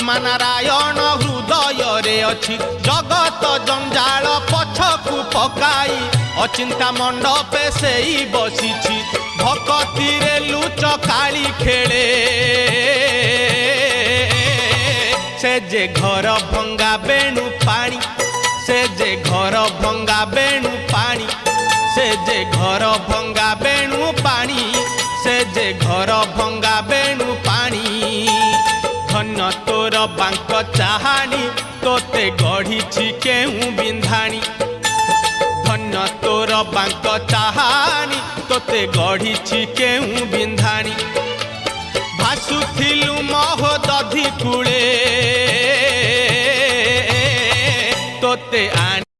आत्मा नारायण हृदय रे अछि जगत जंजाल पछकु पकाई अचिंता मंडपे सेई बसिछि भक्ति रे लुच काली खेले से जे घर भंगा बेणु पानी से जे घर भंगा बेणु पानी से जे घर भंगा बेणु पानी से जे घर भंगा बेणु पानी धन्य तोर बांक चाहानी तोते गढ़ी केहू बिंधाणी धन्य तोर बांक चाहानी तोते गढ़ी केहू बिंधाणी भासुथिलु महोदधि कूले तोते आनी।